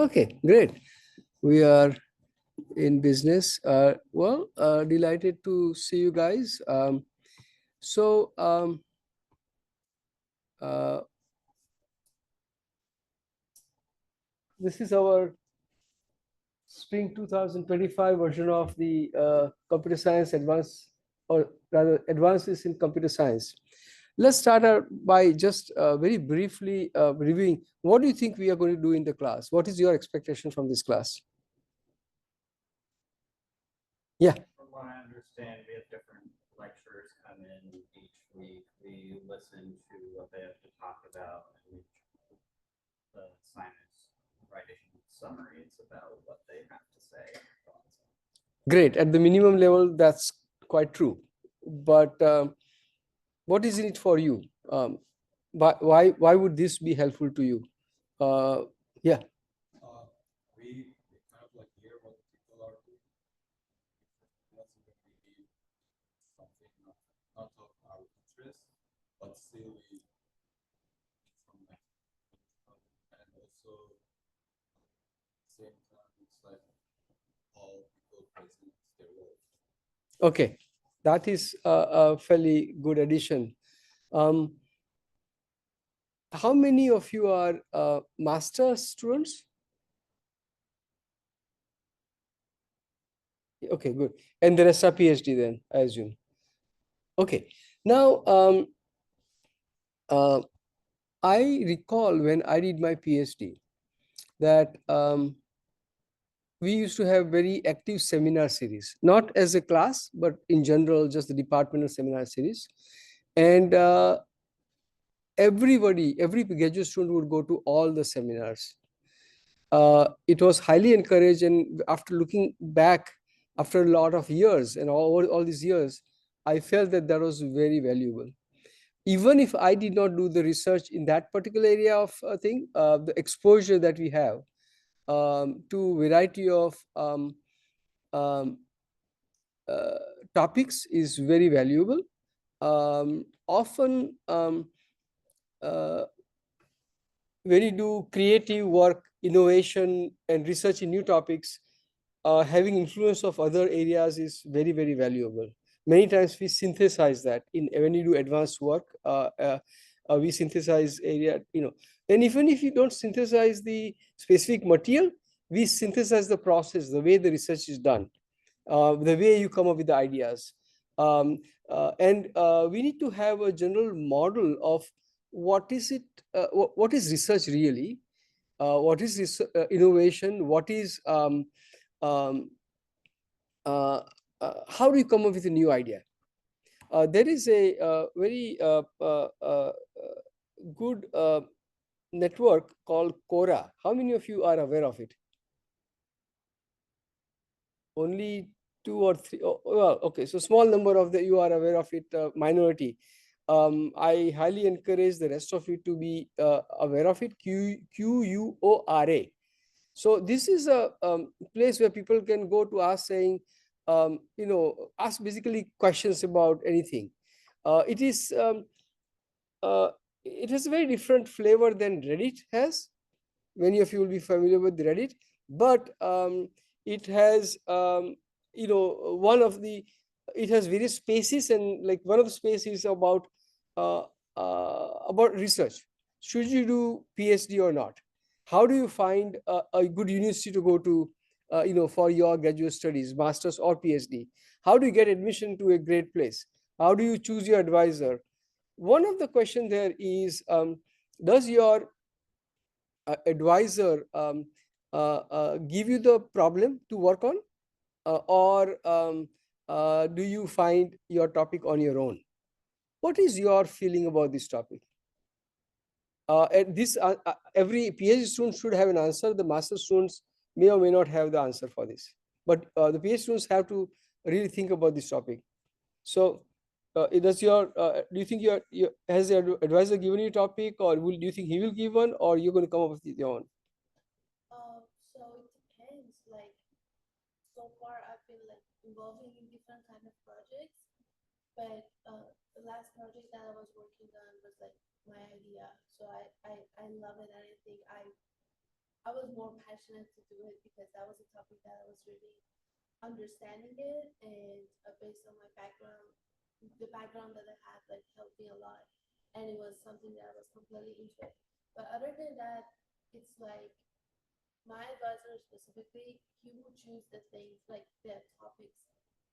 Okay, great. We are in business. Delighted to see you guys. So, uh, this is our spring 2025 version of the computer science advance, or rather advances in computer science. Let's start out by just very briefly reviewing what do you think we are going to do in the class? What is your expectation from this class? Yeah. From what I understand, we have different lecturers come in each week. We listen to what they have to talk about, and the assignments writing summaries about what they have to say. Great. At the minimum level, that's quite true. But what is in it for you? Why would this be helpful to you? Yeah. We kind of like hear what people are doing. That's maybe something not of our interest, but still we from like and also same time it's like all people present their role. Okay, that is a fairly good addition. Um, how many of you are master students? Okay, good. And the rest are PhD then, I assume. Okay. Now, uh, I recall when I did my PhD that we used to have very active seminar series, not as a class, but in general, just the departmental seminar series. And every graduate student would go to all the seminars. It was highly encouraged, and after looking back, after a lot of years and all these years, I felt that that was very valuable. Even if I did not do the research in that particular area of thing, the exposure that we have to variety of um, uh, topics is very valuable. Often, uh, when you do creative work, innovation, and research in new topics, having influence of other areas is very, very valuable. Many times we synthesize that in when you do advanced work. We synthesize area, and even if you don't synthesize the specific material, we synthesize the process, the way the research is done, the way you come up with the ideas. Um, and we need to have a general model of what is it, what is research really, what is innovation, what is um, how do you come up with a new idea? There is a very good network called Quora. How many of you are aware of it? Only two or three. Oh, well, okay, so small number of the you are aware of it, minority. I highly encourage the rest of you to be aware of it. Quora. So this is a place where people can go to ask, saying, ask basically questions about anything. It is it has a very different flavor than Reddit has. Many of you will be familiar with Reddit, but it has one of the it has various spaces, and like one of the spaces is uh, about research. Should you do PhD or not? How do you find a good university to go to, for your graduate studies, masters or PhD? How do you get admission to a great place? How do you choose your advisor? One of the questions there is, does your advisor give you the problem to work on, or do you find your topic on your own? What is your feeling about this topic? And this every PhD student should have an answer. The master students may or may not have the answer for this, but the PhD students have to really think about this topic. So, do you think has the advisor given you a topic, or do you think he will give one, or you're going to come up with your own? So it depends. Like so far, I've been like involving in different kind of projects, but the last project that I was working on was like my idea. So I love it, and I think I was more passionate to do it because that was a topic that I was really understanding it, and based on my background, the background that I had like helped me a lot, and it was something that I was completely into it. But other than that, it's like my advisor specifically, he will choose the things like the topics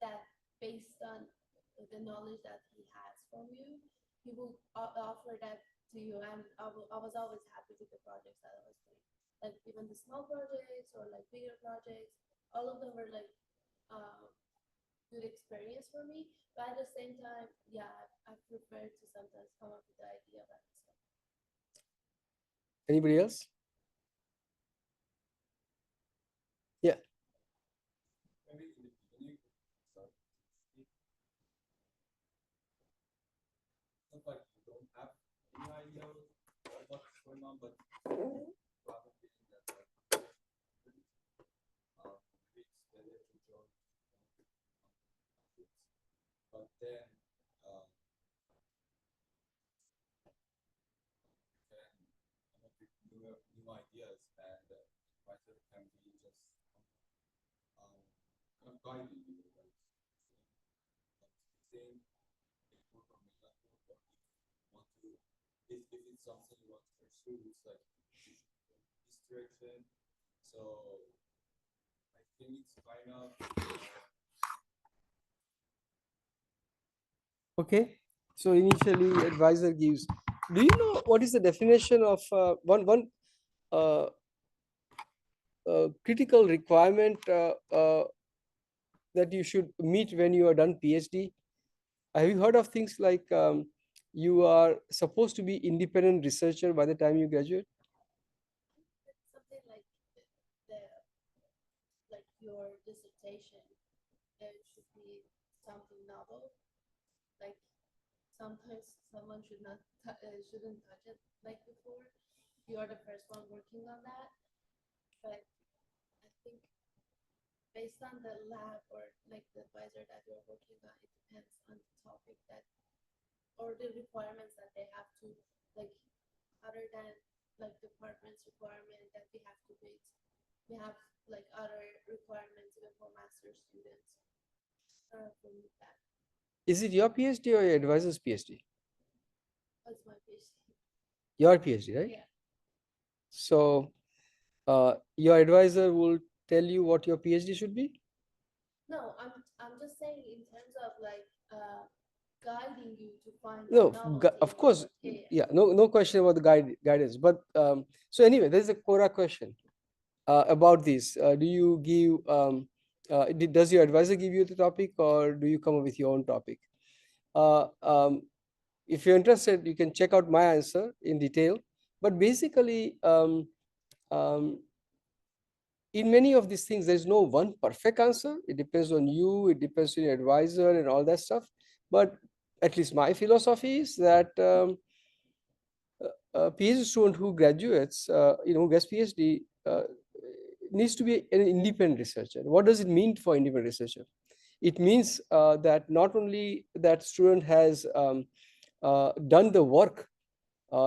that based on the knowledge that he has from you, he will offer that to you. And I was always happy with the projects that I was doing, like even the small projects or like bigger projects. All of them were like uh, good experience for me. But at the same time, yeah, I prefer to sometimes come up with the idea by myself. Anybody else? Yeah. Maybe in the beginning, start not like you don't have any idea of what's going on, but rather feeling that like maybe it's better to join groups. But then you can come up with new ideas, and advisor can be just um, kind of guiding you, like saying it for from a level, or if you want to, if it's something you want to pursue, it's like you should go this direction. So I think it's kind of Okay. So initially, advisor gives. Do you know what is the definition of one uh, critical requirement that you should meet when you are done PhD? Have you heard of things like you are supposed to be independent researcher by the time you graduate? It's something like the like your dissertation, it should be something novel. Like sometimes someone shouldn't touch it like before. You are the first one working on that, but I think based on the lab or like the advisor that you're working on, it depends on the topic that or the requirements that they have to like other than like department's requirement that we have to meet. We have like other requirements even for master students. For that. Is it your PhD or your advisor's PhD? That's my PhD. Your PhD, right? Yeah. So your advisor will tell you what your PhD should be? No, I'm just saying in terms of like guiding you to find No, novelty. of course, Yeah. yeah, no question about the guidance. But so anyway, there's a Quora question about this. Do you give, does your advisor give you the topic, or do you come up with your own topic? Uh, um, if you're interested, you can check out my answer in detail. But basically, um, in many of these things, there's no one perfect answer. It depends on you, it depends on your advisor and all that stuff. But at least my philosophy is that a PhD student who graduates, who gets PhD, needs to be an independent researcher. What does it mean for independent researcher? It means that not only that student has done the work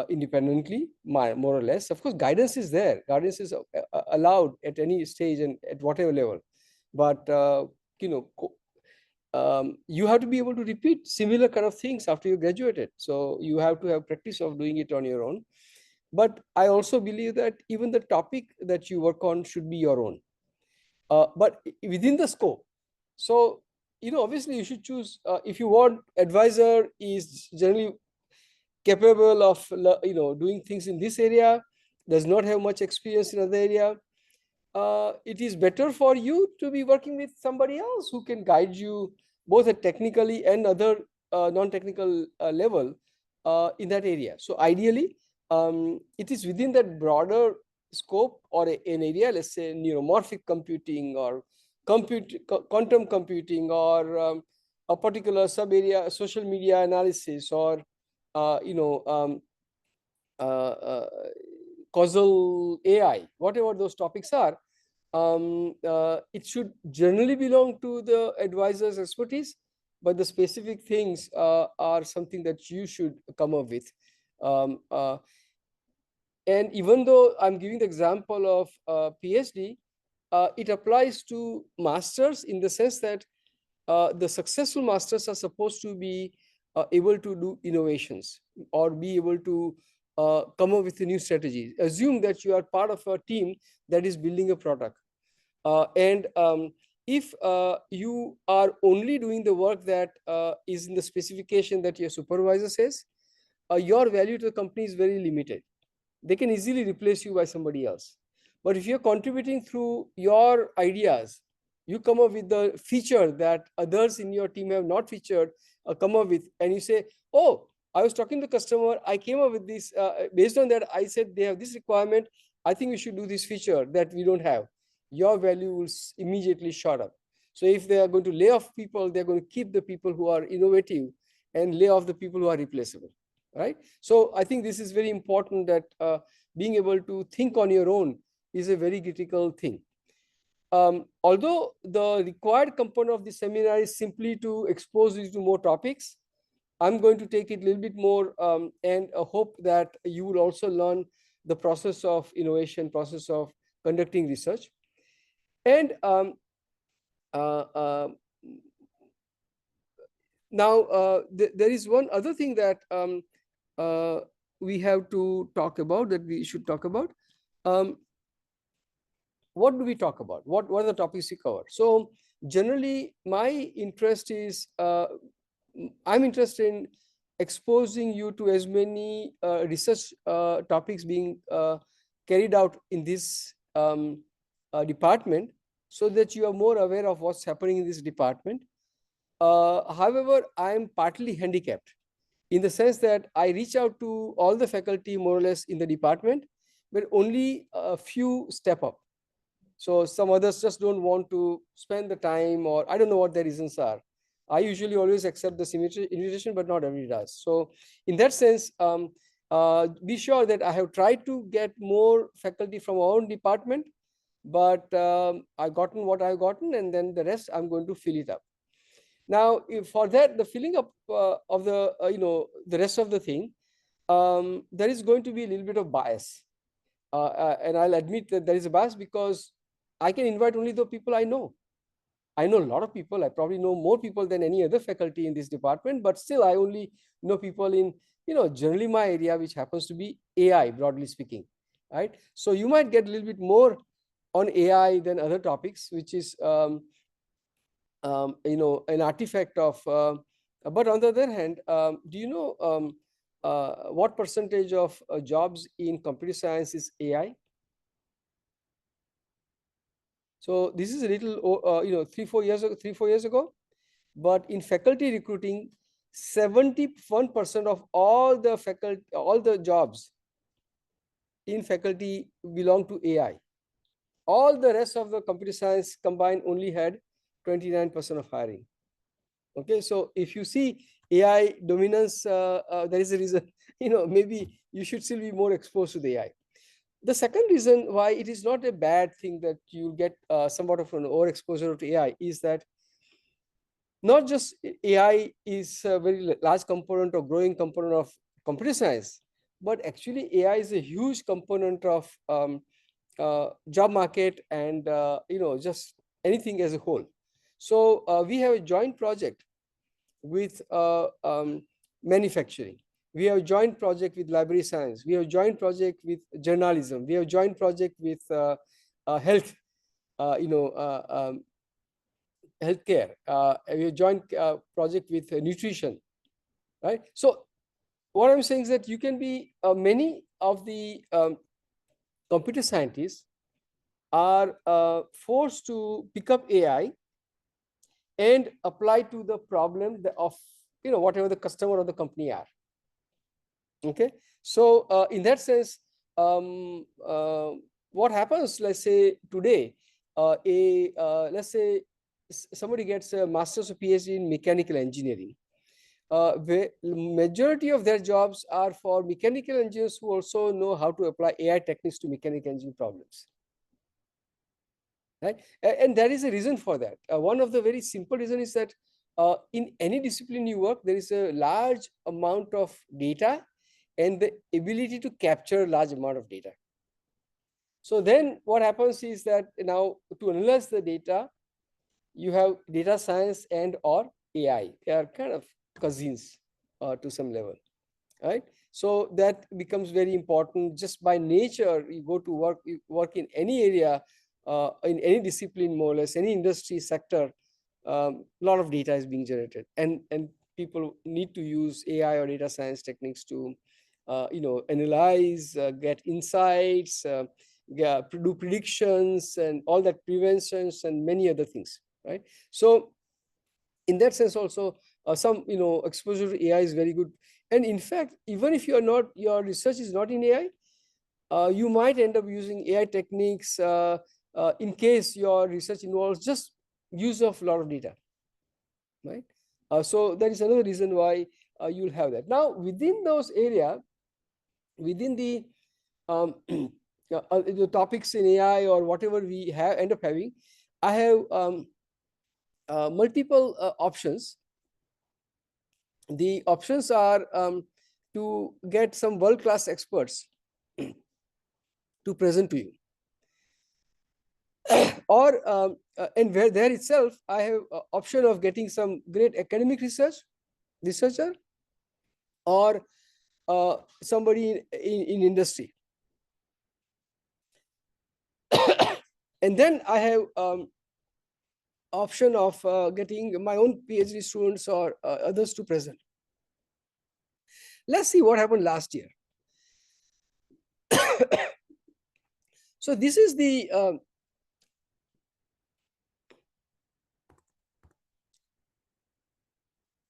independently, more or less. Of course, guidance is there. Guidance is allowed at any stage and at whatever level. But you know, you have to be able to repeat similar kind of things after you graduated. So you have to have practice of doing it on your own. But I also believe that even the topic that you work on should be your own, but within the scope. So obviously you should choose, if you want advisor is generally capable of doing things in this area, does not have much experience in other area, it is better for you to be working with somebody else who can guide you both at technically and other non-technical level in that area. So ideally, it is within that broader scope or an area, let's say neuromorphic computing or quantum computing, or a particular sub area, social media analysis, or uh, you know um, uh, uh, causal AI, whatever those topics are. It should generally belong to the advisor's expertise, but the specific things are something that you should come up with. Um, uh, And even though I'm giving the example of PhD, it applies to masters in the sense that the successful masters are supposed to be able to do innovations or be able to come up with a new strategy. Assume that you are part of a team that is building a product. And if you are only doing the work that is in the specification that your supervisor says, your value to the company is very limited. They can easily replace you by somebody else. But if you're contributing through your ideas, you come up with the feature that others in your team have not featured, come up with, and you say, oh, I was talking to the customer, I came up with this, based on that, I said they have this requirement, I think we should do this feature that we don't have. Your value will immediately shot up. So if they are going to lay off people, they're going to keep the people who are innovative and lay off the people who are replaceable. Right? So I think this is very important, that being able to think on your own is a very critical thing. Although the required component of the seminar is simply to expose you to more topics, I'm going to take it a little bit more and hope that you will also learn the process of innovation, process of conducting research. And uh, uh, now there is one other thing that uh, we have to talk about, that we should talk about. What do we talk about? What are the topics we cover? So generally, my interest is, I'm interested in exposing you to as many research topics being carried out in this department, so that you are more aware of what's happening in this department. However, I am partly handicapped in the sense that I reach out to all the faculty more or less in the department, but only a few step up. So some others just don't want to spend the time, or I don't know what their reasons are. I usually always accept the invitation, but not everybody does. So in that sense, be sure that I have tried to get more faculty from our own department, but I've gotten what I've gotten, and then the rest I'm going to fill it up. Now, for that, the filling up of the the rest of the thing, there is going to be a little bit of bias, and I'll admit that there is a bias, because I can invite only the people I know. I know a lot of people. I probably know more people than any other faculty in this department, but still, I only know people in generally my area, which happens to be AI, broadly speaking, right? So you might get a little bit more on AI than other topics, which is an artifact of. But on the other hand, do you know what percentage of jobs in computer science is AI? So this is a little, 3-4 years ago. But in faculty recruiting, 71% of all the faculty, all the jobs in faculty belong to AI. All the rest of the computer science combined only had 29% of hiring. Okay, so if you see AI dominance, there is a reason, maybe you should still be more exposed to the AI. The second reason why it is not a bad thing that you get somewhat of an overexposure to AI is that not just AI is a very large component or growing component of computer science, but actually AI is a huge component of job market and just anything as a whole. So we have a joint project with manufacturing. We have a joint project with library science. We have a joint project with journalism. We have a joint project with health, healthcare. We have a joint project with nutrition, right? So what I'm saying is that you can be, many of the computer scientists are forced to pick up AI and apply to the problem of whatever the customer or the company are. Okay, so in that sense, what happens? Let's say today, let's say somebody gets a master's or PhD in mechanical engineering. The majority of their jobs are for mechanical engineers who also know how to apply AI techniques to mechanical engineering problems. Right? And there is a reason for that. One of the very simple reasons is that in any discipline you work, there is a large amount of data and the ability to capture large amount of data. So then what happens is that now to analyze the data, you have data science and or AI. They are kind of cousins to some level, right? So that becomes very important. Just by nature, you go to work, you work in any area, in any discipline, more or less, any industry sector, a lot of data is being generated, and people need to use AI or data science techniques to, analyze, get insights, do predictions, and all that preventions and many other things, right? So in that sense also, some exposure to AI is very good. And in fact, even if your research is not in AI, you might end up using AI techniques in case your research involves just use of a lot of data, right? So that is another reason why you'll have that. Now within those area, within the topics in AI or whatever we have end up having, I have multiple options. The options are to get some world-class experts to present to you, or and where there itself I have option of getting some great academic researcher, or somebody in industry. And then I have option of getting my own PhD students or others to present. Let's see what happened last year. So this is the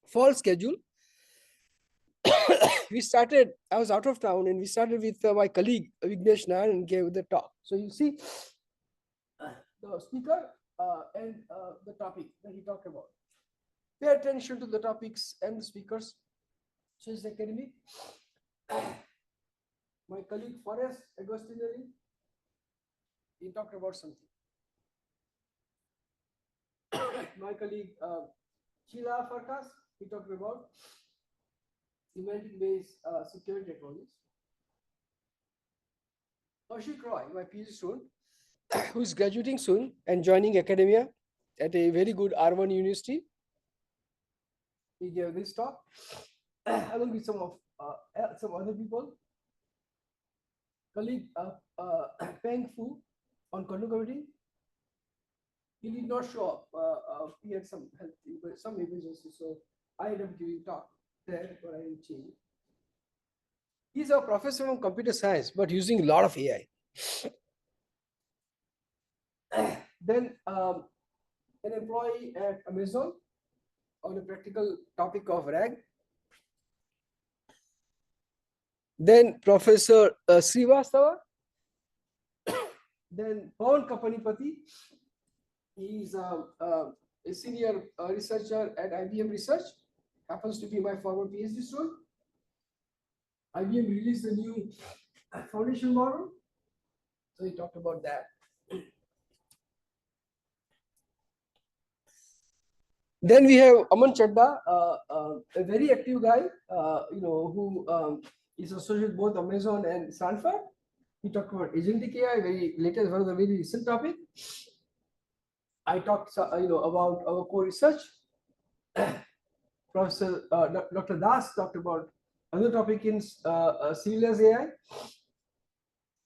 fall schedule. I was out of town, and we started with my colleague Vignesh Nair and gave the talk. So you see the speaker and the topic that he talked about. Pay attention to the topics and the speakers. So it's academic. My colleague Forrest Agostinelli, he talked about something. My colleague Sheila Farkas, he talked about semantic-based security technologies. Ashik Roy, my PhD student, who is graduating soon and joining academia at a very good R1 university, he gave this talk along with some other people. Colleague Peng Fu on quantum computing. He did not show up. He had some emergency, so I ended up giving talk there, but I didn't change it. He's a professor of computer science, but using a lot of AI. Then an employee at Amazon on a practical topic of RAG. Then Professor Srivastava. Then Pawan Kapanipati. He is a senior researcher at IBM Research. Happens to be my former PhD student. IBM released a new foundation model. So he talked about that. Then we have Aman Chadda, a very active guy, who is associated with both Amazon and Stanford. He talked about agentic AI, very latest, one of the very recent topic. I talked, about our core research. Professor Dr. Das talked about another topic in civilized AI.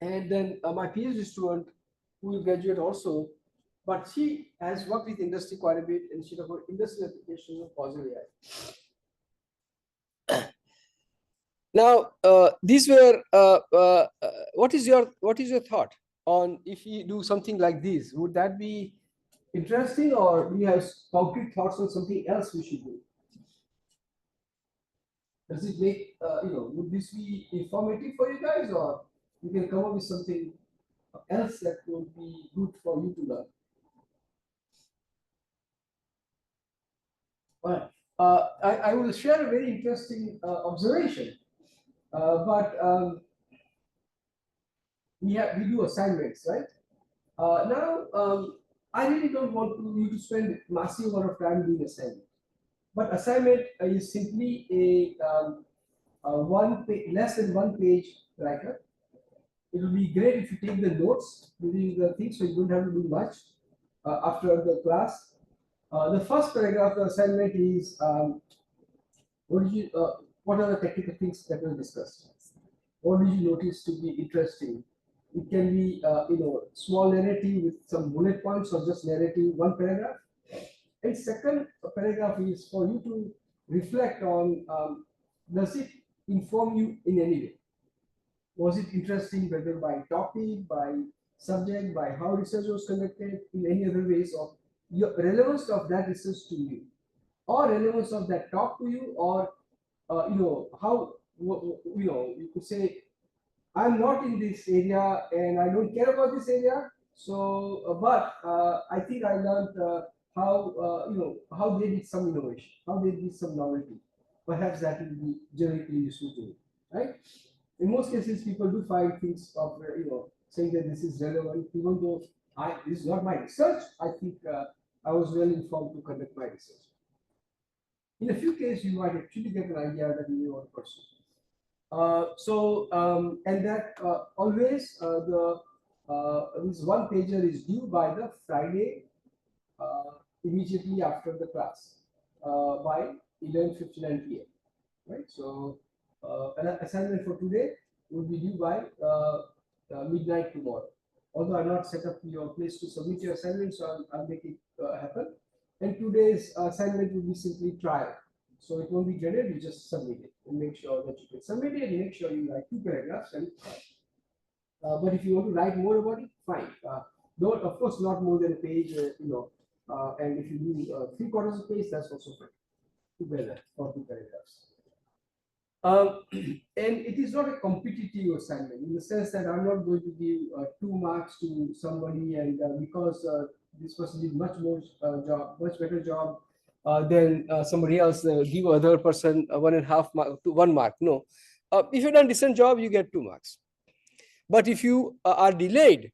And then my PhD student, who will graduate also, but she has worked with industry quite a bit, and she talked about industrial applications of causal AI. Now, these were. What is your thought on if you do something like this? Would that be interesting, or do you have concrete thoughts on something else we should do? Does it make would this be informative for you guys, or you can come up with something else that would be good for you to learn? Well, I will share a very interesting observation, but we do assignments, right? Now, I really don't want you to spend massive amount of time doing assignment, but assignment is simply less than one page writer. It will be great if you take the notes during the thing, so you don't have to do much after the class. The first paragraph of the assignment is what are the technical things that were discussed? What did you notice to be interesting? It can be small narrative with some bullet points or just narrative one paragraph. And second paragraph is for you to reflect on does it inform you in any way? Was it interesting whether by topic, by subject, by how research was conducted, in any other ways of your relevance of that research to you, or relevance of that talk to you, or how you could say I'm not in this area and I don't care about this area. So, but I think I learned how how they did some innovation, how they did some novelty. Perhaps that will be generically useful to you, right? In most cases, people do find things of saying that this is relevant, even though this is not my research. I think I was well informed to conduct my research. In a few cases, you might actually get an idea that you may want to pursue. And that always this one pager is due by the Friday immediately after the class by 11:59 p.m. Right. So an assignment for today will be due by midnight tomorrow. Although I'm not set up your place to submit your assignment, so I'll make it happen. And today's assignment will be simply trial. So it won't be graded, you just submit it and make sure that you can submit it and make sure you write 2 paragraphs. And but if you want to write more about it, fine. Don't, of course, not more than a page, and if you do 3/4 of a page, that's also fine. Together for 2 paragraphs. And it is not a competitive assignment in the sense that I'm not going to give 2 marks to somebody, and because this person did much more much better job than somebody else, give other person 1.5 mark to 1 mark. No, if you've done decent job, you get 2 marks. But if you are delayed,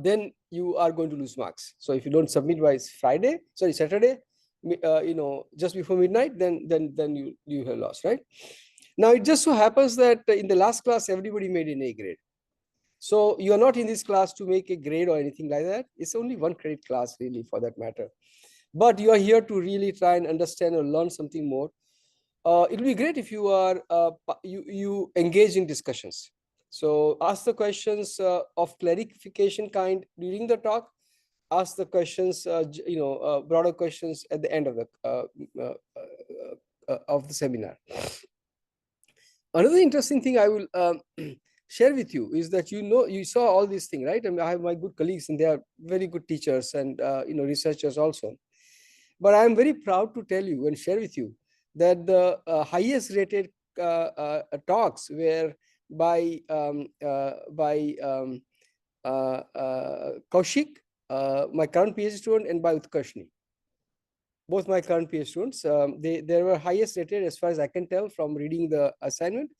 then you are going to lose marks. So if you don't submit by Saturday, just before midnight, then you have lost, right? Now it just so happens that in the last class everybody made an A grade. So you are not in this class to make a grade or anything like that. It's only 1 credit class really, for that matter. But you are here to really try and understand or learn something more. It will be great if you are you engage in discussions. So ask the questions of clarification kind during the talk. Ask the questions, broader questions at the end of the seminar. Another interesting thing I will share with you is that you saw all these things, right? I mean, I have my good colleagues and they are very good teachers and researchers also. But I am very proud to tell you and share with you that the highest rated talks were by Kaushik, my current PhD student, and by Utkarshni. Both my current PhD students, they were highest rated as far as I can tell from reading the assignment.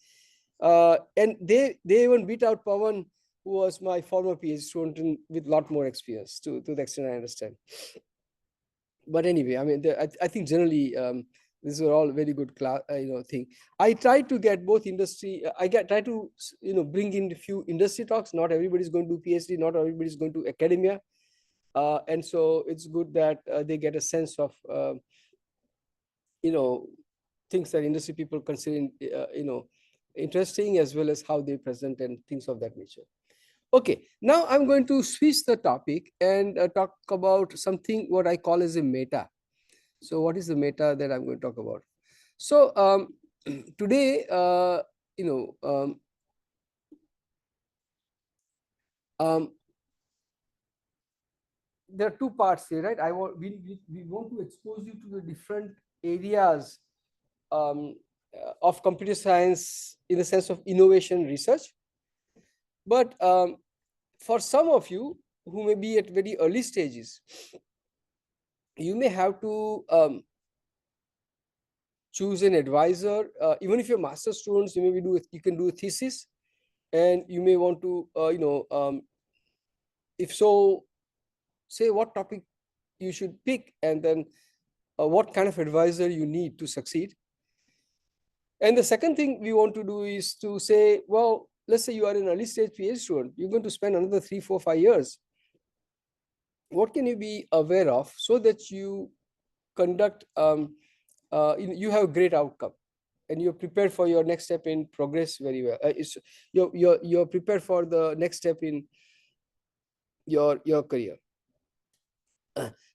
And they even beat out Pawan, who was my former PhD student with a lot more experience, to the extent I understand. But anyway, I mean, I think generally these are all very good class, thing. I try to get both industry. Try to bring in a few industry talks. Not everybody's going to do PhD. Not everybody's going to academia, and so it's good that they get a sense of things that industry people consider interesting, as well as how they present and things of that nature. Okay, now I'm going to switch the topic and talk about something what I call as a meta. So what is the meta that I'm going to talk about? So today, there are 2 parts here, right? We want to expose you to the different areas of computer science in the sense of innovation research. But for some of you who may be at very early stages, you may have to choose an advisor. Even if you're master students, you can do a thesis, and you may want to, if so, say what topic you should pick, and then what kind of advisor you need to succeed. And the second thing we want to do is to say, well, let's say you are an early stage PhD student, you're going to spend another 3, 4, 5 years. What can you be aware of so that you conduct, you have a great outcome and you're prepared for your next step in progress very well. You're prepared for the next step in your career.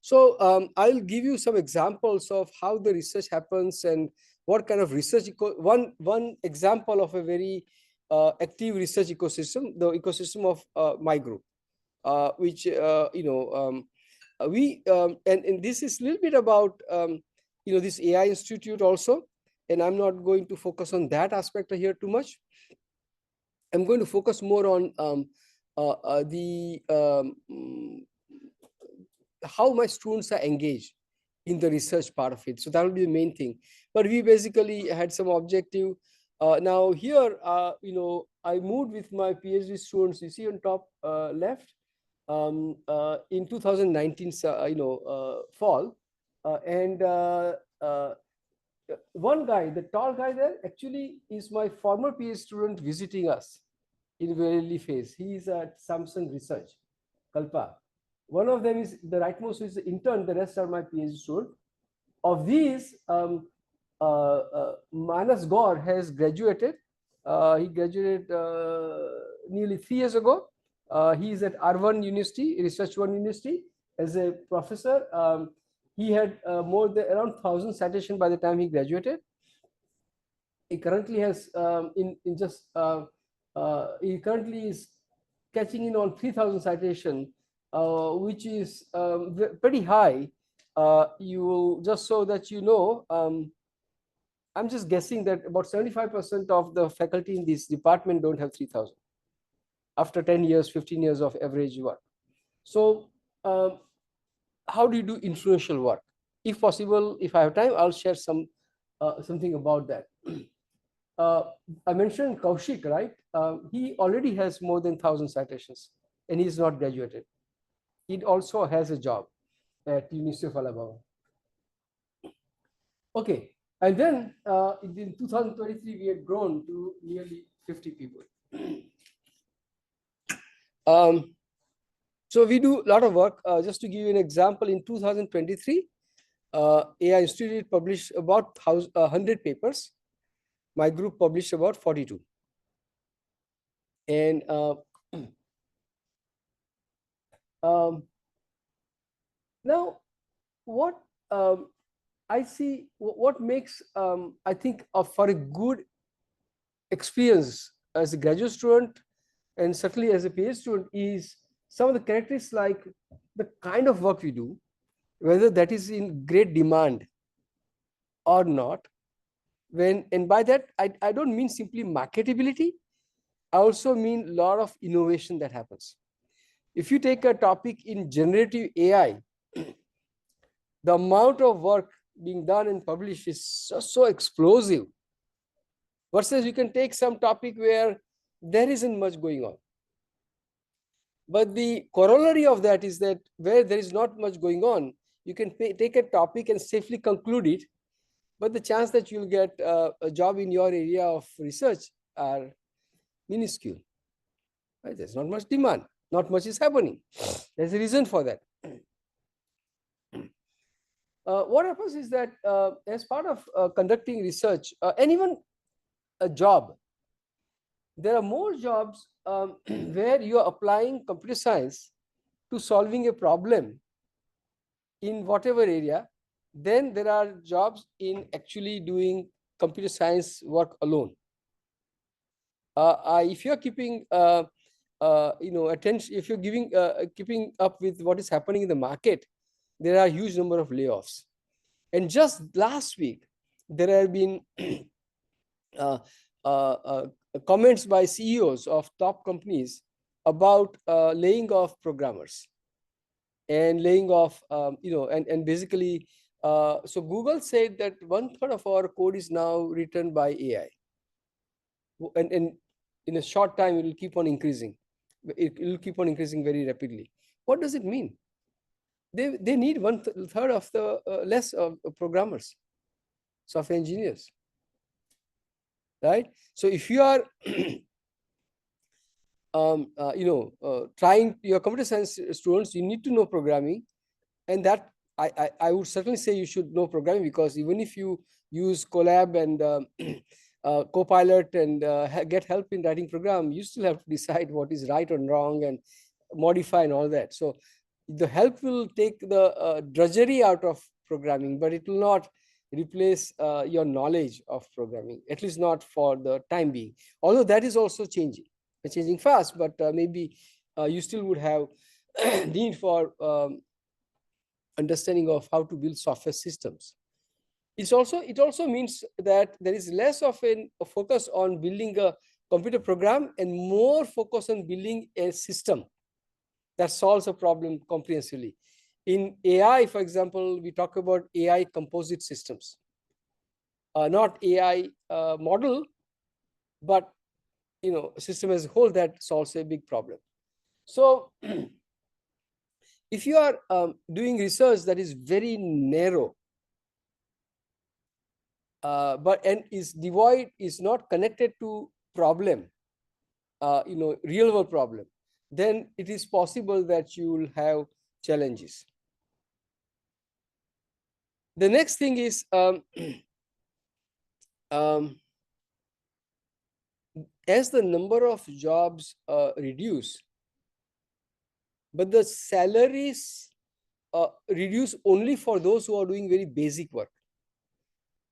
So I'll give you some examples of how the research happens and what kind of research. One example of a very active research ecosystem, the ecosystem of my group, which and this is a little bit about this AI Institute also, and I'm not going to focus on that aspect here too much. I'm going to focus more on the how my students are engaged in the research part of it. So that will be the main thing. But we basically had some objective. Now here, I moved with my PhD students. You see on top left, in 2019, fall, and one guy, the tall guy there, actually is my former PhD student visiting us in very early phase. He is at Samsung Research, Kalpa. One of them is the rightmost is the intern. The rest are my PhD student. Of these, Manas Gaur has graduated. He graduated nearly 3 years ago. He is at R1 University, Research One University, as a professor. He had more than around 1,000 citation by the time he graduated. He currently has he currently is catching in on 3,000 citation, which is pretty high. You will just so that you know. I'm just guessing that about 75% of the faculty in this department don't have 3,000 after 10 years, 15 years of average work. So how do you do influential work? If possible, if I have time, I'll share something about that. I mentioned Kaushik, right? He already has more than 1,000 citations and he's not graduated. He also has a job at University of Alabama. Okay, and then in 2023, we had grown to nearly 50 people. So we do a lot of work. Just to give you an example, in 2023, AI Institute published about 100 papers. My group published about 42. And now, what I see, what makes I think for a good experience as a graduate student and certainly as a PhD student is some of the characteristics like the kind of work we do, whether that is in great demand or not. And by that, I don't mean simply marketability. I also mean a lot of innovation that happens. If you take a topic in generative AI, the amount of work being done and published is so explosive. Versus you can take some topic where there isn't much going on. But the corollary of that is that where there is not much going on, you can take a topic and safely conclude it. But the chance that you'll get a job in your area of research are minuscule. Right? There's not much demand. Not much is happening. There's a reason for that. What happens is that as part of conducting research and even a job, there are more jobs where you are applying computer science to solving a problem in whatever area. Then there are jobs in actually doing computer science work alone. If you're keeping attention, if you're keeping up with what is happening in the market, there are a huge number of layoffs. And just last week, there have been comments by CEOs of top companies about laying off programmers and laying off, and basically, so Google said that 1/3 of our code is now written by AI. And in a short time, it will keep on increasing. It will keep on increasing very rapidly. What does it mean? They need 1/3 of the less of programmers, software engineers. right? So if you are trying, your computer science students, you need to know programming. And that I would certainly say you should know programming, because even if you use Colab and Copilot and get help in writing program, you still have to decide what is right or wrong and modify and all that. So the help will take the drudgery out of programming, but it will not replace your knowledge of programming, at least not for the time being. Although that is also changing fast, but maybe you still would have need for understanding of how to build software systems. It also means that there is less of a focus on building a computer program and more focus on building a system that solves a problem comprehensively. In AI, for example, we talk about AI composite systems, not AI model, but a system as a whole that solves a big problem. So if you are doing research that is very narrow, but and is not connected to problem, real world problem, then it is possible that you will have challenges. The next thing is as the number of jobs reduce, but the salaries reduce only for those who are doing very basic work.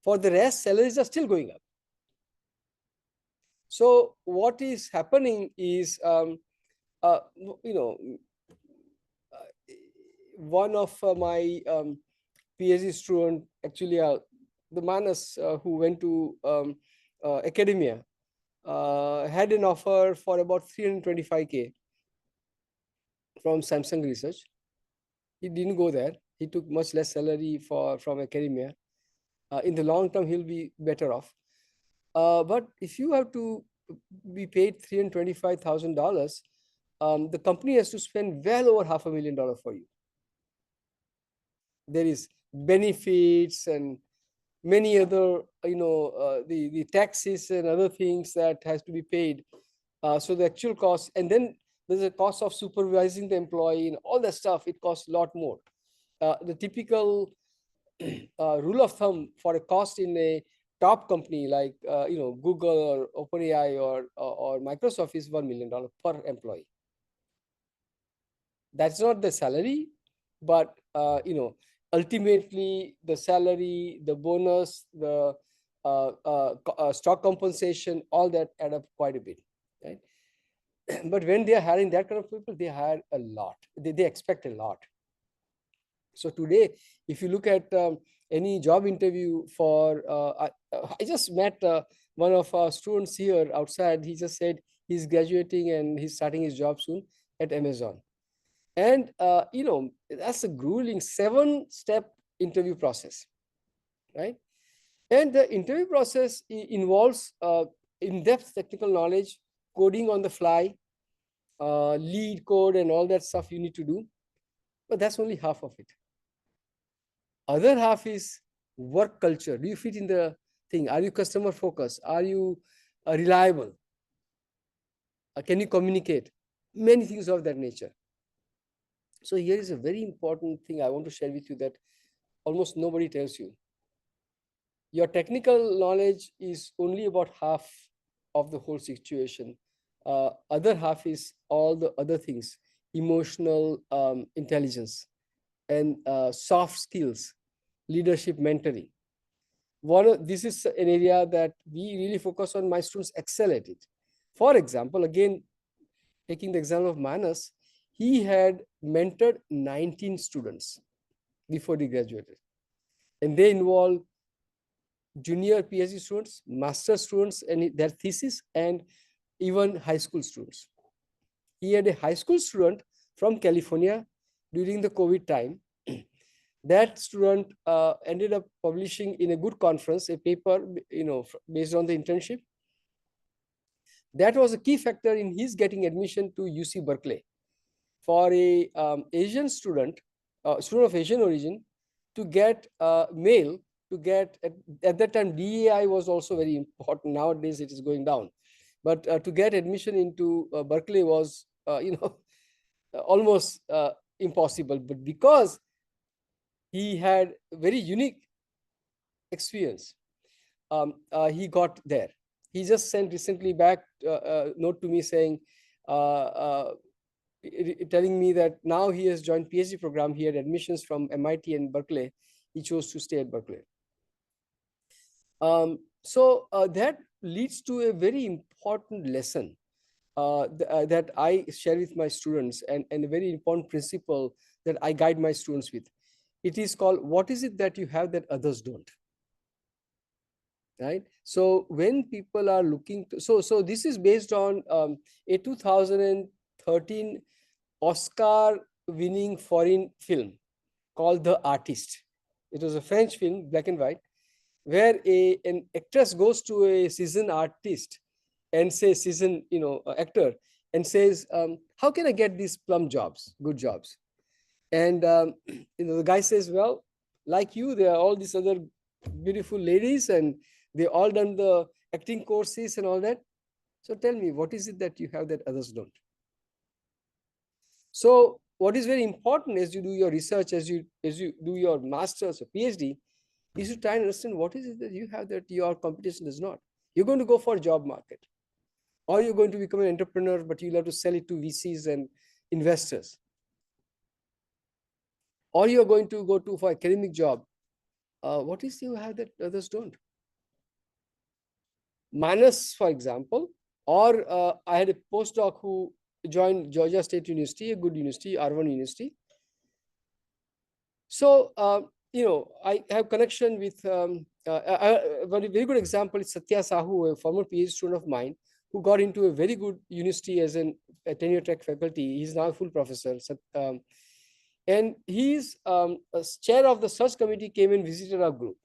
For the rest, salaries are still going up. So what is happening is, uh, you know, one of my PhD student, actually, the Manas who went to academia, had an offer for about 325K from Samsung Research. He didn't go there. He took much less salary from academia. In the long term, he'll be better off. But if you have to be paid $325,000, the company has to spend well over $500,000 for you. There is benefits and many other, the taxes and other things that has to be paid. So the actual cost, and then there's a cost of supervising the employee and all that stuff. It costs a lot more. The typical rule of thumb for a cost in a top company like Google or OpenAI or Microsoft is $1 million per employee. That's not the salary, but ultimately the salary, the bonus, the stock compensation, all that add up quite a bit, right? But when they are hiring that kind of people, they hire a lot. They expect a lot. So today, if you look at any job interview for, I just met one of our students here outside. He just said he's graduating and he's starting his job soon at Amazon. And, that's a grueling 7-step interview process, right? And the interview process involves in-depth technical knowledge, coding on the fly, lead code and all that stuff you need to do. But that's only half of it. Other half is work culture. Do you fit in the thing? Are you customer focused? Are you reliable? Can you communicate? Many things of that nature. So here is a very important thing I want to share with you that almost nobody tells you. Your technical knowledge is only about half of the whole situation. Other half is all the other things, emotional intelligence and soft skills, leadership, mentoring. This is an area that we really focus on. My students excel at it. For example, again, taking the example of Manas, he had mentored 19 students before he graduated. And they involve junior PhD students, master students, and their thesis, and even high school students. He had a high school student from California during the COVID time. That student ended up publishing in a good conference a paper, based on the internship. That was a key factor in his getting admission to UC Berkeley. For a Asian student, student of Asian origin, to get mail to get, at that time, DEI was also very important. Nowadays, it is going down. But to get admission into Berkeley was, almost impossible. But because he had very unique experience, he got there. He just sent recently back a note to me saying, telling me that now he has joined PhD program. He had admissions from MIT and Berkeley. He chose to stay at Berkeley. So that leads to a very important lesson that I share with my students, and a very important principle that I guide my students with. It is called, what is it that you have that others don't? Right. So when people are looking to, so this is based on a 2013 Oscar winning foreign film called The Artist. It was a French film, black and white, where an actress goes to a seasoned artist and says, seasoned, actor, and says, how can I get these plum jobs, good jobs? And the guy says, well, like you, there are all these other beautiful ladies, and they all done the acting courses and all that. So tell me, what is it that you have that others don't? So what is very important as you do your research, as you do your master's or PhD, is to try and understand what is it that you have that your competition does not. You're going to go for a job market, or you're going to become an entrepreneur, but you'll have to sell it to VCs and investors, or you're going to go to for academic job. What is you have that others don't? Manas, for example, or I had a postdoc who joined Georgia State University, a good university, R1 university. So, I have connection with, a very good example is Satya Sahu, a former PhD student of mine, who got into a very good university as a tenure track faculty. He's now a full professor. And he's a chair of the search committee, came and visited our group.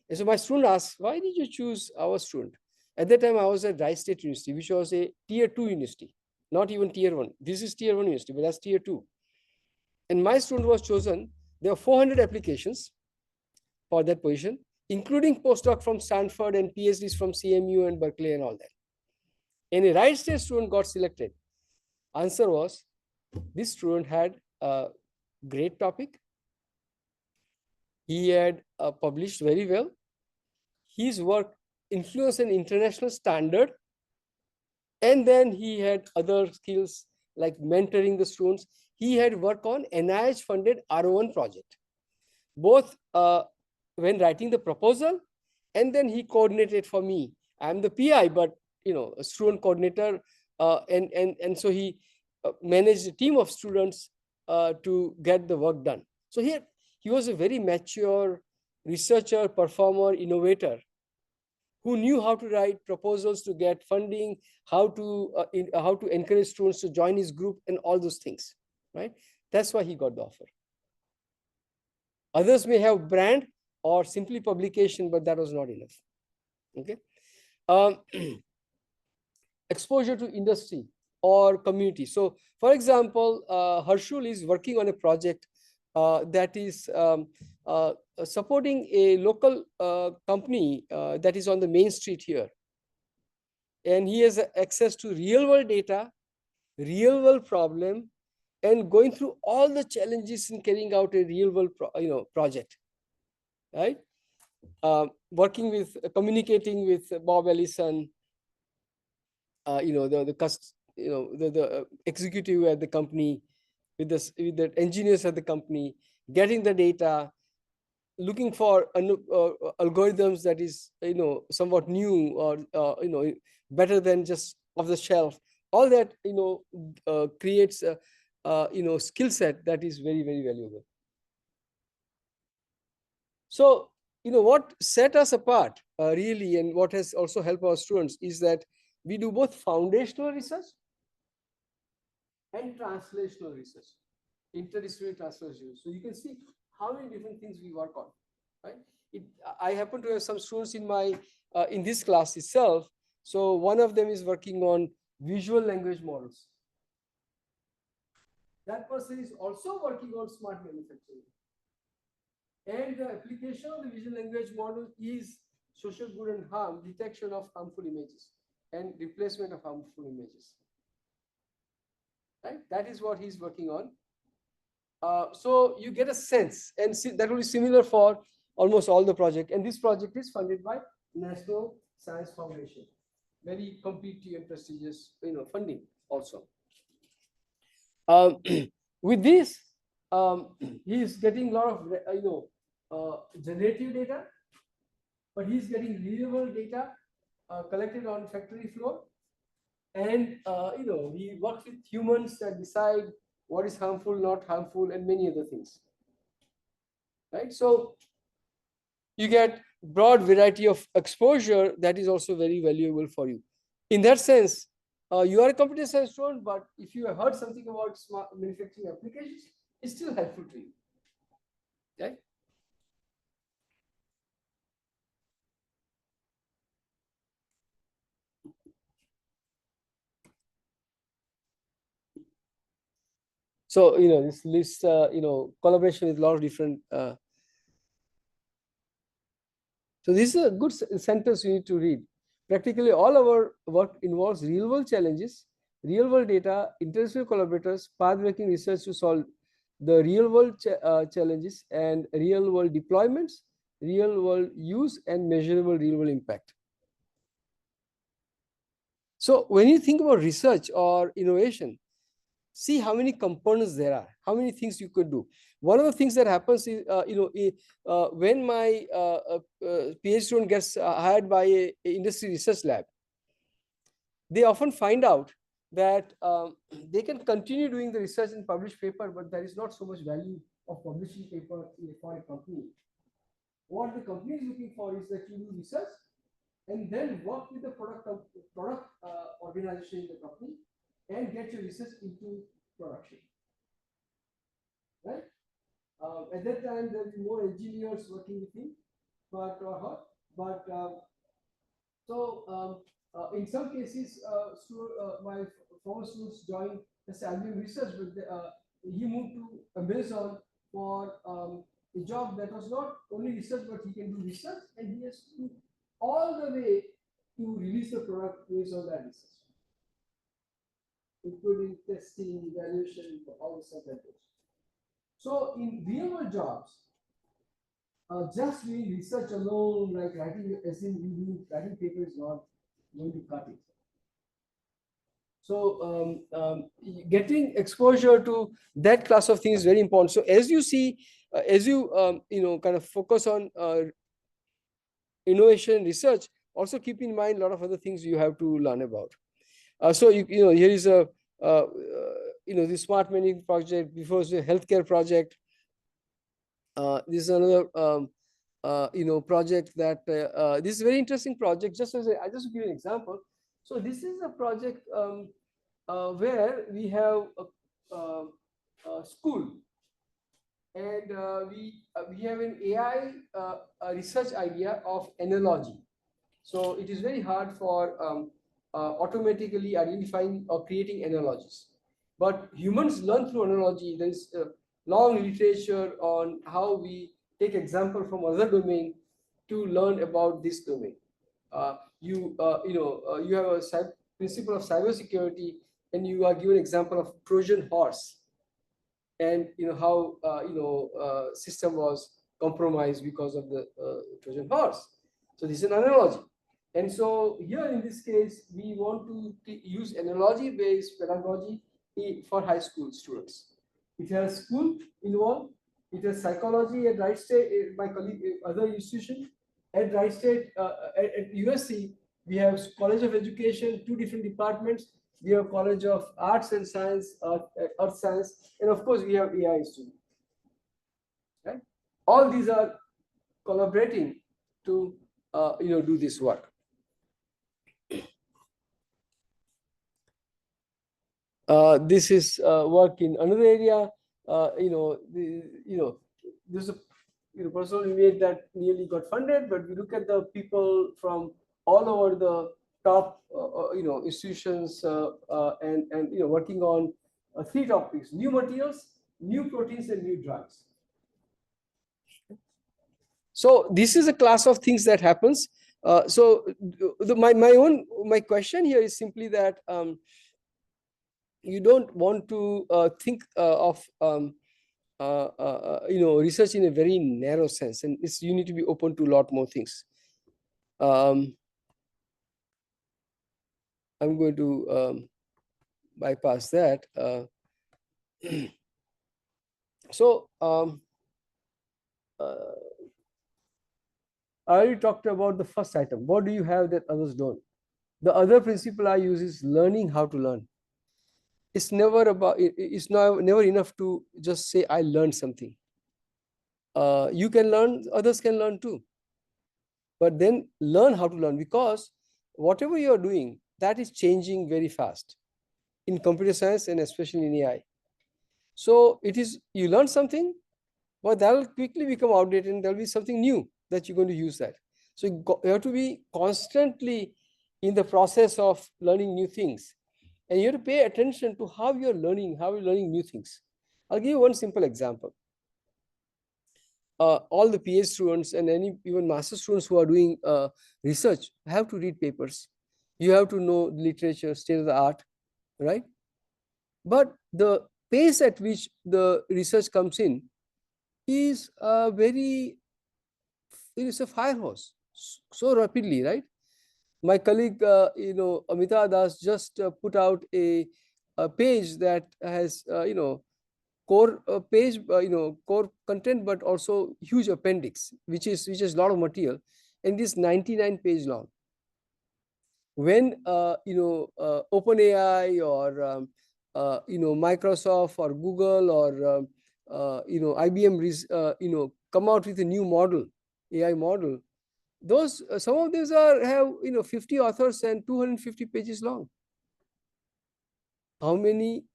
And so my student asked, why did you choose our student? At that time, I was at Rice State University, which was a tier 2 university, not even tier 1. This is tier 1 university, but that's tier 2. And my student was chosen. There were 400 applications for that position, including postdoc from Stanford and PhDs from CMU and Berkeley and all that. And a Rice State student got selected. Answer was, this student had a great topic. He had published very well. His work influenced an international standard. And then he had other skills like mentoring the students. He had worked on NIH-funded R1 project, both when writing the proposal, and then he coordinated for me. I'm the PI, but a student coordinator, and so he managed a team of students to get the work done. So he was a very mature researcher, performer, innovator, who knew how to write proposals to get funding, how to encourage students to join his group, and all those things, right? That's why he got the offer. Others may have brand or simply publication, but that was not enough. Okay. Exposure to industry or community. So, for example, Harshul is working on a project that is supporting a local company that is on the main street here. And he has access to real world data, real world problem, and going through all the challenges in carrying out a real world project, right? Working with, communicating with Bob Ellison, the executive at the company, with the engineers at the company, getting the data, looking for algorithms that is somewhat new, or better than just off the shelf. All that creates a skill set that is very, very valuable. So what set us apart really, and what has also helped our students, is that we do both foundational research and translational research, interdisciplinary translational. So you can see how many different things we work on, right? I happen to have some students in my in this class itself. So one of them is working on visual language models. That person is also working on smart manufacturing. And the application of the vision language model is social good and harm, detection of harmful images and replacement of harmful images. Right? That is what he's working on. So you get a sense, and that will be similar for almost all the project. And this project is funded by National Science Foundation, very competitive and prestigious, funding also. With this, he is getting a lot of generative data, but he's getting real data collected on factory floor, and he works with humans that decide what is harmful, not harmful, and many other things. Right? So you get broad variety of exposure that is also very valuable for you. In that sense, you are a computer science student, but if you have heard something about smart manufacturing applications, it's still helpful to you. Okay? So this list, collaboration with a lot of different. So this is a good sentence you need to read. Practically all our work involves real-world challenges, real-world data, international collaborators, path-breaking research to solve the real-world challenges and real-world deployments, real-world use, and measurable real-world impact. So when you think about research or innovation, see how many components there are, how many things you could do. One of the things that happens is, when my PhD student gets hired by a industry research lab, they often find out that they can continue doing the research and publish paper, but there is not so much value of publishing paper for a company. What the company is looking for is that you do research and then work with the product organization in the company and get your research into production. Right? At that time, there will be more engineers working with him, but or her. But in some cases, my former students joined as admin research, but he moved to Amazon for a job that was not only research, but he can do research, and he has to all the way to release the product based on that research, including testing, evaluation, all the stuff that goes. So in real world jobs, just doing research alone, like writing, as in writing paper, is not going to cut it. So getting exposure to that class of things is very important. So as you see, as you kind of focus on innovation research, also keep in mind a lot of other things you have to learn about. So here is a the smart managing project. Before the healthcare project. This is another project that this is a very interesting project. Just as I just give you an example. So this is a project where we have a school, and we have an AI research idea of analogy. So it is very hard for automatically identifying or creating analogies. But humans learn through analogy. There is long literature on how we take example from other domain to learn about this domain. You have a principle of cybersecurity, and you are given example of Trojan horse, and how system was compromised because of the Trojan horse. So this is an analogy. And so here in this case, we want to use analogy-based pedagogy for high school students. It has school involved. It has psychology at Wright State, my colleague, other institution. At Wright State, at USC, we have College of Education, 2 different departments. We have College of Arts and Science, Earth Science, and of course we have AI Institute. Right? All these are collaborating to do this work. This is work in another area. There's a personal image that nearly got funded, but we look at the people from all over the top institutions and working on 3 topics: new materials, new proteins, and new drugs. So this is a class of things that happens. So my question here is simply that you don't want to think of research in a very narrow sense, and you need to be open to a lot more things. um, I'm going to bypass that. So uh, I already talked about the first item. What do you have that others don't? The other principle I use is learning how to learn. It's never about it's never enough to just say I learned something. You can learn, others can learn too, but then learn how to learn, because whatever you are doing, that is changing very fast in computer science and especially in AI. So it is, you learn something, but that will quickly become outdated and there'll be something new that you're going to use that. So you have to be constantly in the process of learning new things, and you have to pay attention to how you're learning new things. I'll give you one simple example. All the PhD students and any even master students who are doing research have to read papers. You have to know literature, state of the art, right? But the pace at which the research comes in is very, it is a fire hose so rapidly, right? My colleague, Amita Das just put out a page that has, core page, core content, but also huge appendix, which is a lot of material, and this 99-page long. When OpenAI or Microsoft or Google or IBM come out with a new model, AI model, those some of these have 50 authors and 250 pages long. How many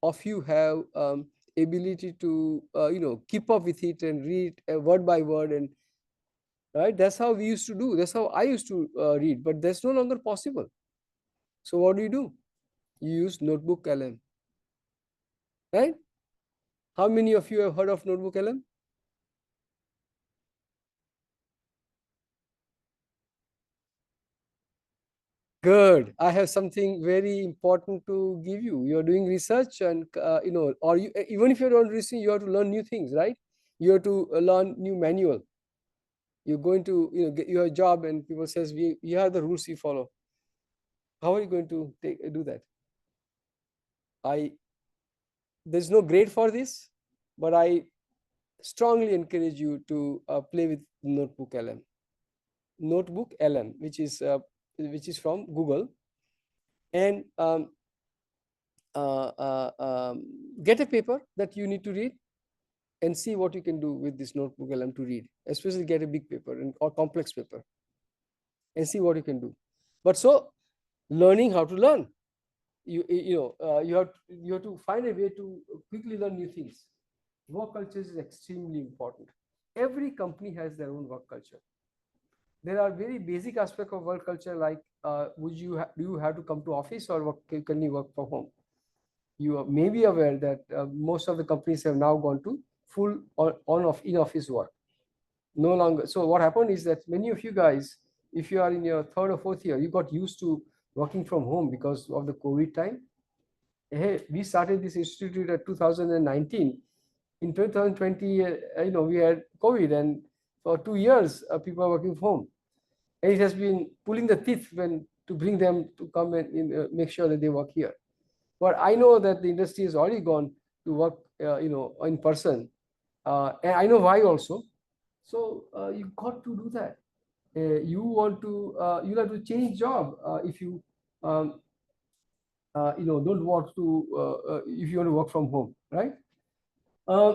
of you have ability to keep up with it and read word by word, and right, that's how we used to do, that's how I used to read, but that's no longer possible. So what do? You use notebook LM, right? How many of you have heard of notebook LM? Good. I have something very important to give you. You're doing research, and or you, even if you're not researching, you have to learn new things, right? You have to learn new manual. You're going to get your job, and people says we have the rules we follow. How are you going to do that? I There's no grade for this, but I strongly encourage you to play with Notebook LM. Notebook LM, which is from Google, and get a paper that you need to read and see what you can do with this Notebook LM to read. Especially get a big paper or complex paper and see what you can do. But so learning how to learn, you have to find a way to quickly learn new things. Work culture is extremely important. Every company has their own work culture. There are very basic aspects of work culture, like do you have to come to office, or can you work from home? You may be aware that most of the companies have now gone to full in office work. No longer. So what happened is that many of you guys, if you are in your third or fourth year, you got used to working from home because of the COVID time. Hey, we started this institute at 2019. In 2020, we had COVID, and for 2 years, people are working from home, and it has been pulling the teeth when to bring them to come and make sure that they work here. But I know that the industry has already gone to work, in person, and I know why also. So you got to do that. You have to change job if you um, don't want to if you want to work from home, right? Uh,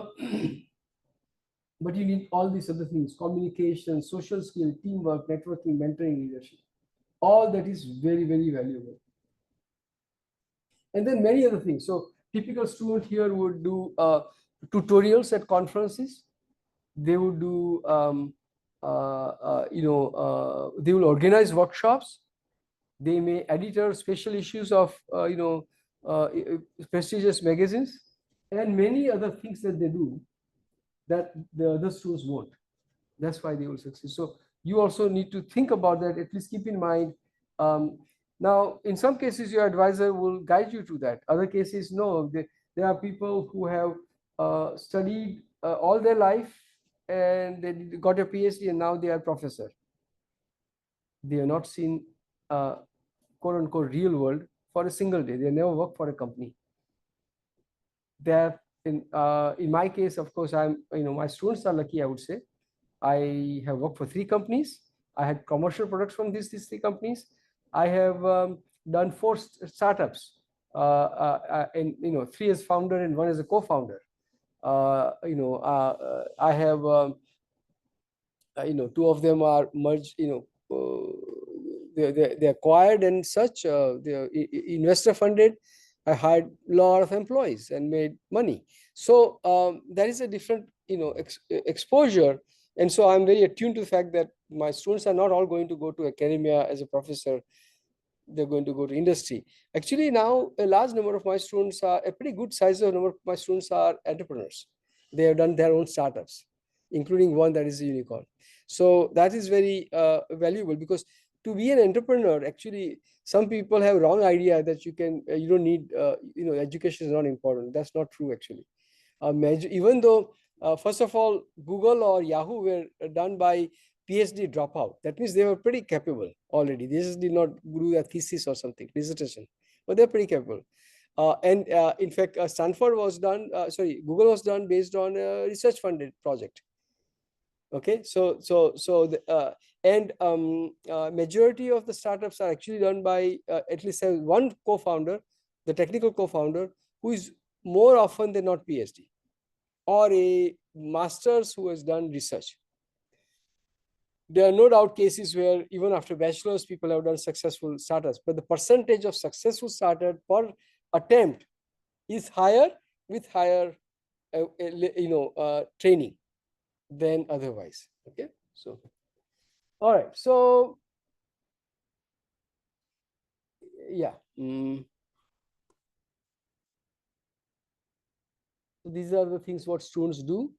but you need all these other things: communication, social skill, teamwork, networking, mentoring, leadership. All that is very, very valuable. And then many other things. So typical student here would do tutorials at conferences. They would do they will organize workshops. They may editor special issues of uh, prestigious magazines, and many other things that they do that the other students won't. That's why they will succeed. So you also need to think about that. At least keep in mind. Um, Now, in some cases, your advisor will guide you to that. Other cases, no. There are people who have studied all their life and they got a PhD and now they are professor. They have not seen quote unquote real world for a single day. They never worked for a company. They have in my case, of course, my students are lucky, I would say. I have worked for 3 companies. I had commercial products from these 3 companies. I have done 4 startups, and 3 as founder and 1 as a co-founder. I have 2 of them are merged. They acquired and such. They're investor funded. I hired a lot of employees and made money. So that is a different exposure, and so I'm very attuned to the fact that my students are not all going to go to academia as a professor. They're going to go to industry. Actually, now a large number of my students are a pretty good size of number of my students are entrepreneurs. They have done their own startups, including one that is a unicorn. So that is very valuable, because to be an entrepreneur, actually, some people have wrong idea that you don't need education is not important. That's not true, actually. Even though first of all, Google or Yahoo were done by PhD dropout. That means they were pretty capable already. They just did not do a thesis or something, dissertation, but they're pretty capable. And in fact, Stanford was done. Google was done based on a research funded project. Okay, and majority of the startups are actually done by at least one co-founder, the technical co-founder, who is more often than not PhD or a master's who has done research. There are no doubt cases where even after bachelor's, people have done successful startups, but the percentage of successful startup per attempt is higher with higher, training than otherwise. Okay, so all right, so yeah, these are the things what students do.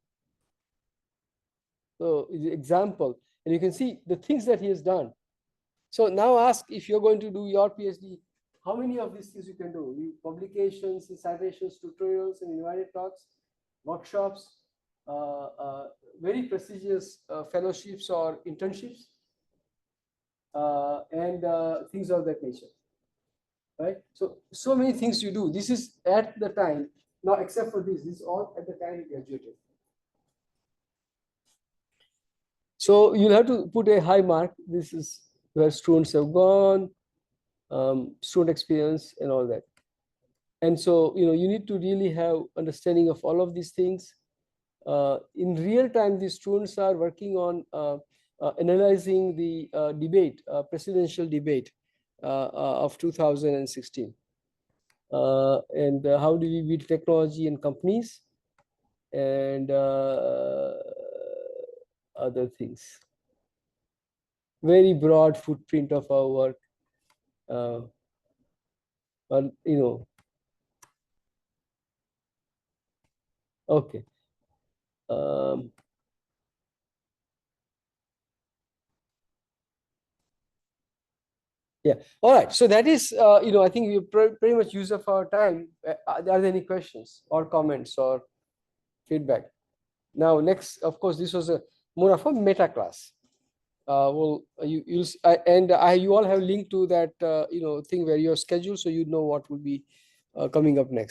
So example, and you can see the things that he has done. So now ask, if you're going to do your PhD, how many of these things you can do? Publications, citations, tutorials, and invited talks, workshops, very prestigious fellowships or internships, and things of that nature. Right? So many things you do. This is at the time, not except for this is all at the time you graduated. So you'll have to put a high mark. This is where students have gone, student experience and all that. And so, you need to really have understanding of all of these things. In real time, the students are working on analyzing the presidential debate of 2016. And how do we build technology and companies and other things. Very broad footprint of our work. But, okay. Yeah. All right. So that is, I think we pretty much use of our time. Are there any questions or comments or feedback? Now, next, of course, this was a more of a meta class. Well, you all have linked to that, thing where you're scheduled, so you know what will be coming up next.